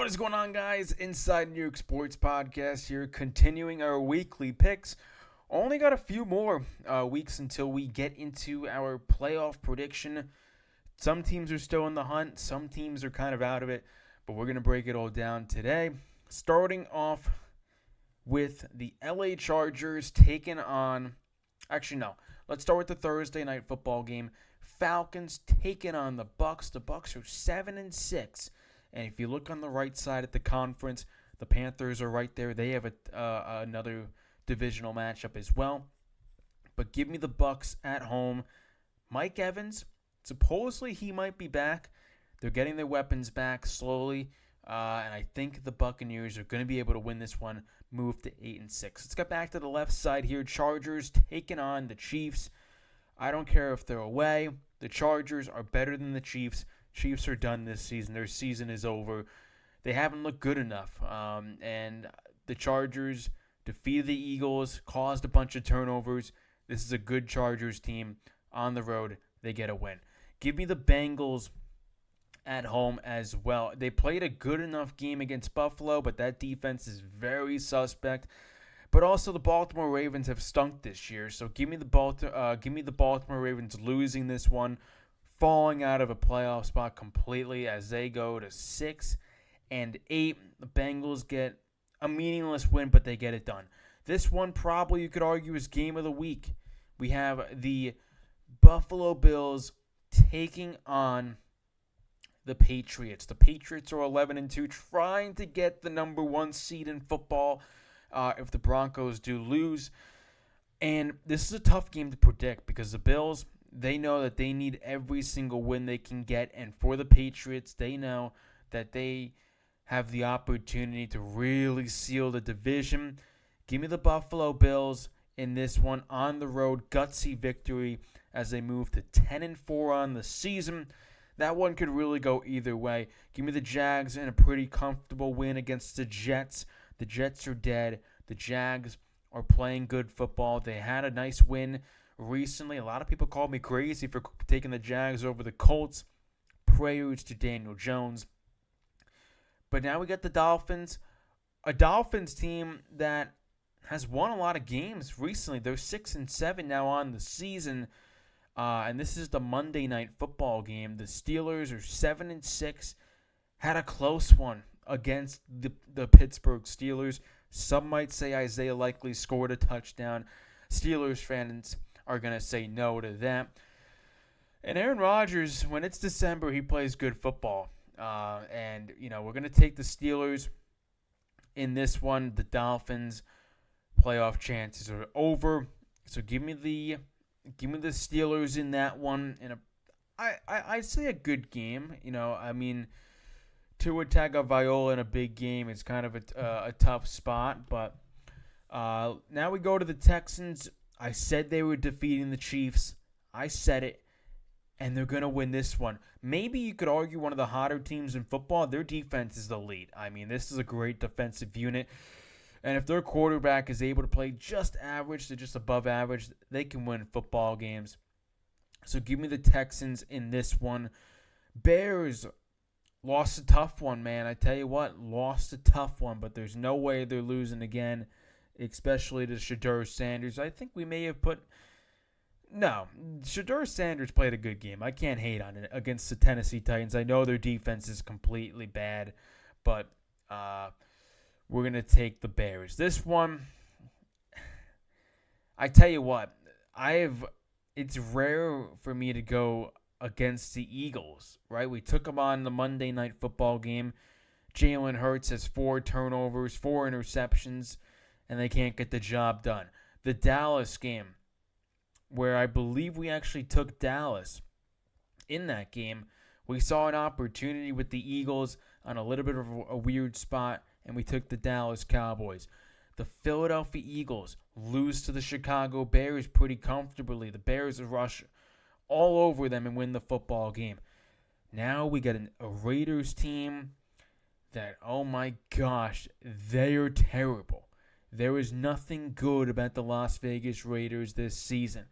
What is going on, guys? Inside New York Sports Podcast here, continuing our weekly picks. Only got a few more weeks until we get into our playoff prediction. Some teams are still in the hunt, some teams are kind of out of it, but we're going to break it all down today. Starting off with the LA Chargers taking on. Actually, no. Let's start with the Thursday night football game. Falcons taking on the Bucs. The Bucs are 7-6. And if you look on the right side at the conference, the Panthers are right there. They have another divisional matchup as well. But give me the Bucs at home. Mike Evans, supposedly he might be back. They're getting their weapons back slowly. And I think the Buccaneers are going to be able to win this one, move to 8-6. Let's get back to the left side here. Chargers taking on the Chiefs. I don't care if they're away. The Chargers are better than the Chiefs. Chiefs are done this season. Their season is over. They haven't looked good enough. And the Chargers defeated the Eagles, caused a bunch of turnovers. This is a good Chargers team on the road. They get a win. Give me the Bengals at home as well. They played a good enough game against Buffalo, but that defense is very suspect. But also the Baltimore Ravens have stunk this year. So give me the Baltimore Ravens losing this one, falling out of a playoff spot completely as they go to 6-8. The Bengals get a meaningless win, but they get it done. This one probably you could argue is game of the week. We have the Buffalo Bills taking on the Patriots. The Patriots are 11-2, trying to get the number 1 seed in football if the Broncos do lose. And this is a tough game to predict because the Bills, they know that they need every single win they can get. And for the Patriots, they know that they have the opportunity to really seal the division. Give me the Buffalo Bills in this one on the road. Gutsy victory as they move to 10-4 on the season. That one could really go either way. Give me the Jags in a pretty comfortable win against the Jets. The Jets are dead. The Jags are playing good football. They had a nice win recently. A lot of people called me crazy for taking the Jags over the Colts. Prayers to Daniel Jones. But now we got the Dolphins. A Dolphins team that has won a lot of games recently. They're 6-7 now on the season. And this is the Monday night football game. The Steelers are 7-6. Had a close one against the Pittsburgh Steelers. Some might say Isaiah Likely scored a touchdown. Steelers fans are going to say no to that. And Aaron Rodgers, when it's December, he plays good football. And we're going to take the Steelers in this one. The Dolphins' playoff chances are over. So give me the Steelers in that one. And I'd say a good game. Tua Tagovailoa in a big game is kind of a tough spot. But now we go to the Texans. I said they were defeating the Chiefs. I said it. And they're going to win this one. Maybe you could argue one of the hotter teams in football. Their defense is elite. This is a great defensive unit. And if their quarterback is able to play just average to just above average, they can win football games. So give me the Texans in this one. Bears lost a tough one, man. I tell you what, lost a tough one. But there's no way they're losing again, especially to Shedeur Sanders. I think we may have put... No, Shedeur Sanders played a good game. I can't hate on it against the Tennessee Titans. I know their defense is completely bad, but we're going to take the Bears. This one, I tell you what, it's rare for me to go against the Eagles, right? We took them on the Monday night football game. Jalen Hurts has 4 turnovers, 4 interceptions, and they can't get the job done. The Dallas game, where I believe we actually took Dallas in that game, we saw an opportunity with the Eagles on a little bit of a weird spot, and we took the Dallas Cowboys. The Philadelphia Eagles lose to the Chicago Bears pretty comfortably. The Bears rush all over them and win the football game. Now we got a Raiders team that, oh my gosh, they are terrible. There is nothing good about the Las Vegas Raiders this season.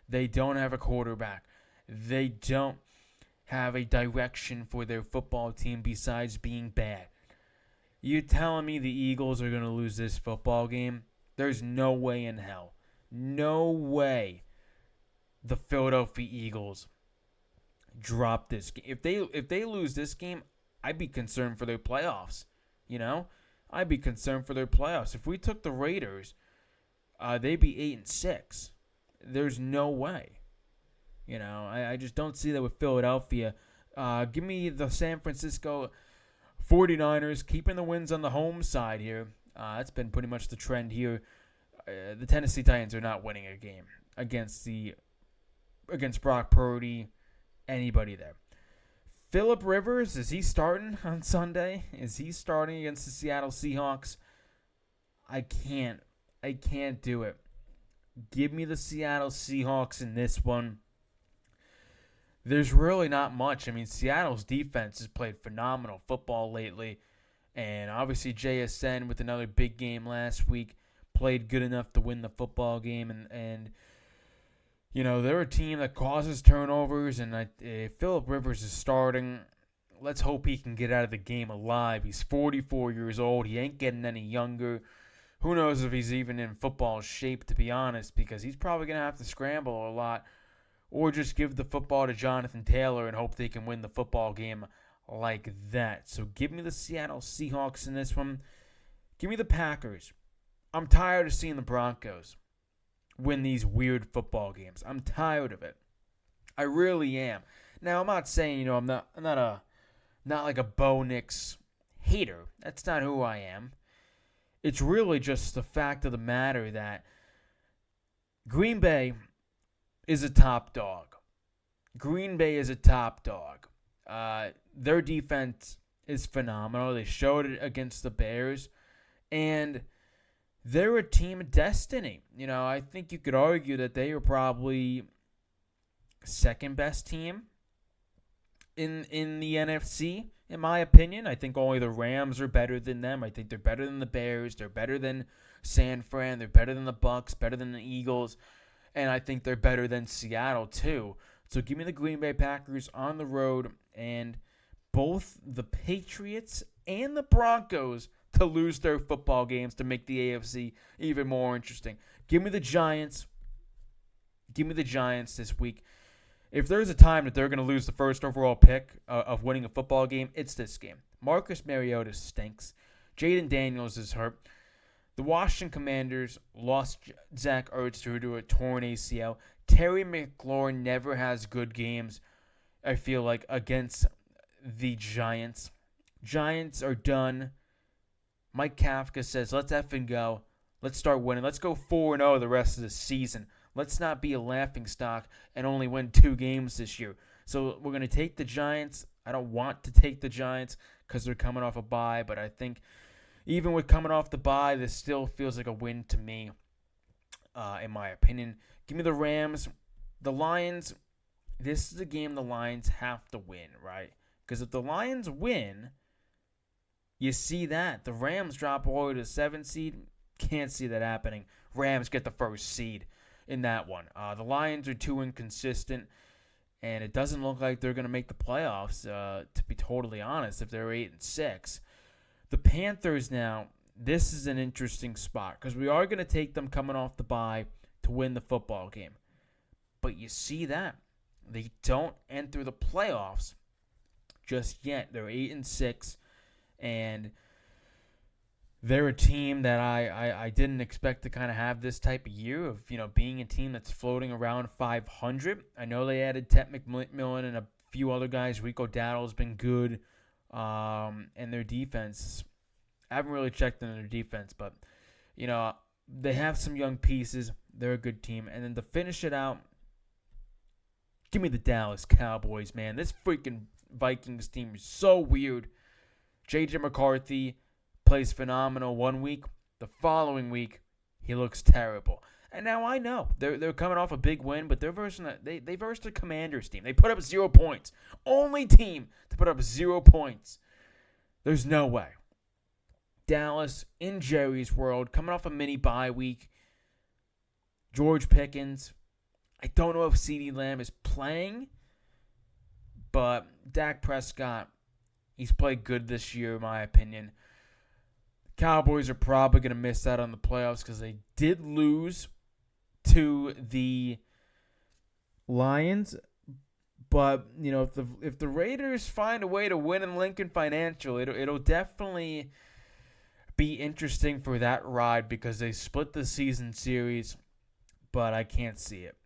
They don't have a quarterback. They don't have a direction for their football team besides being bad. You telling me the Eagles are going to lose this football game? There's no way in hell. No way the Philadelphia Eagles drop this game. If they lose this game, I'd be concerned for their playoffs. You know? I'd be concerned for their playoffs. If we took the Raiders, they'd be 8-6. There's no way. You know, I just don't see that with Philadelphia. Give me the San Francisco 49ers keeping the wins on the home side here. That's been pretty much the trend here. The Tennessee Titans are not winning a game against Brock Purdy, anybody there. Phillip Rivers, is he starting on Sunday? Is he starting against the Seattle Seahawks? I can't do it. Give me the Seattle Seahawks in this one. There's really not much. I mean, Seattle's defense has played phenomenal football lately. And obviously JSN with another big game last week played good enough to win the football game. And you know, they're a team that causes turnovers. And if Phillip Rivers is starting, let's hope he can get out of the game alive. He's 44 years old. He ain't getting any younger. Who knows if he's even in football shape, to be honest, because he's probably going to have to scramble a lot. Or just give the football to Jonathan Taylor and hope they can win the football game like that. So give me the Seattle Seahawks in this one. Give me the Packers. I'm tired of seeing the Broncos win these weird football games. I'm tired of it. I really am. Now, I'm not saying, you know, I'm not like a Bo Nix hater. That's not who I am. It's really just the fact of the matter that Green Bay is a top dog. Green Bay is a top dog. Their defense is phenomenal. They showed it against the Bears. And they're a team of destiny. You know, I think you could argue that they are probably second best team in the NFC, in my opinion. I think only the Rams are better than them. I think they're better than the Bears. They're better than San Fran. They're better than the Bucs, better than the Eagles. And I think they're better than Seattle, too. So give me the Green Bay Packers on the road, and both the Patriots and the Broncos to lose their football games to make the AFC even more interesting. Give me the Giants. Give me the Giants this week. If there's a time that they're going to lose the first overall pick of winning a football game, it's this game. Marcus Mariota stinks. Jaden Daniels is hurt. The Washington Commanders lost Zach Ertz due to a torn ACL. Terry McLaurin never has good games, I feel like, against the Giants. Giants are done. Mike Kafka says, let's effing go. Let's start winning. Let's go 4-0 the rest of the season. Let's not be a laughingstock and only win 2 games this year. So we're going to take the Giants. I don't want to take the Giants because they're coming off a bye, but I think even with coming off the bye, this still feels like a win to me, in my opinion. Give me the Rams. The Lions, this is a game the Lions have to win, right? Because if the Lions win, you see that. The Rams drop all the way to the 7th seed. Can't see that happening. Rams get the 1st seed in that one. The Lions are too inconsistent, and it doesn't look like they're going to make the playoffs, to be totally honest, if they're 8-6. The Panthers now, this is an interesting spot because we are going to take them coming off the bye to win the football game. But you see that. They don't enter the playoffs just yet. They're 8-6, and they're a team that I didn't expect to kind of have this type of year of, you know, being a team that's floating around 500. I know they added Ted McMillan and a few other guys. Rico Dowdle's been good. And their defense, I haven't really checked on their defense, but, you know, they have some young pieces. They're a good team. And then to finish it out, give me the Dallas Cowboys, man. This freaking Vikings team is so weird. J.J. McCarthy plays phenomenal one week. The following week, he looks terrible. And now I know they're coming off a big win, but they're they versed a Commanders team. They put up 0 points. Only team to put up 0 points. There's no way. Dallas in Jerry's world, coming off a mini bye week. George Pickens. I don't know if CeeDee Lamb is playing, but Dak Prescott, he's played good this year, in my opinion. Cowboys are probably going to miss out on the playoffs because they did lose to the Lions. But, if the Raiders find a way to win in Lincoln Financial, it'll definitely be interesting for that ride because they split the season series, but I can't see it.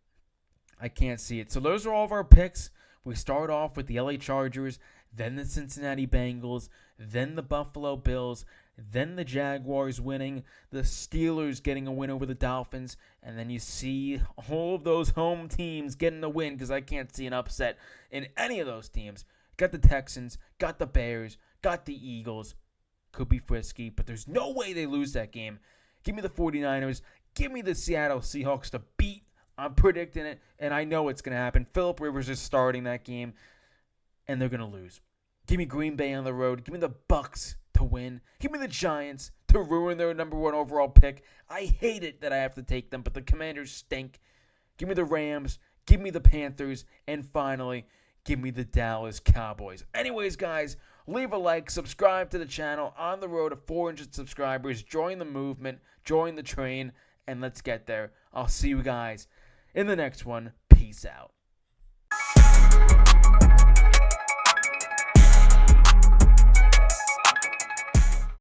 So those are all of our picks. We start off with the LA Chargers, then the Cincinnati Bengals, then the Buffalo Bills, then the Jaguars winning, the Steelers getting a win over the Dolphins, and then you see all of those home teams getting a win because I can't see an upset in any of those teams. Got the Texans, got the Bears, got the Eagles. Could be frisky, but there's no way they lose that game. Give me the 49ers. Give me the Seattle Seahawks to beat. I'm predicting it, and I know it's going to happen. Phillip Rivers is starting that game, and they're going to lose. Give me Green Bay on the road. Give me the Bucks to win. Give me the Giants to ruin their number 1 overall pick. I hate it that I have to take them, but the Commanders stink. Give me the Rams. Give me the Panthers. And finally, give me the Dallas Cowboys. Anyways, guys, leave a like, subscribe to the channel. On the road to 400 subscribers. Join the movement. Join the train. And let's get there. I'll see you guys in the next one. Peace out.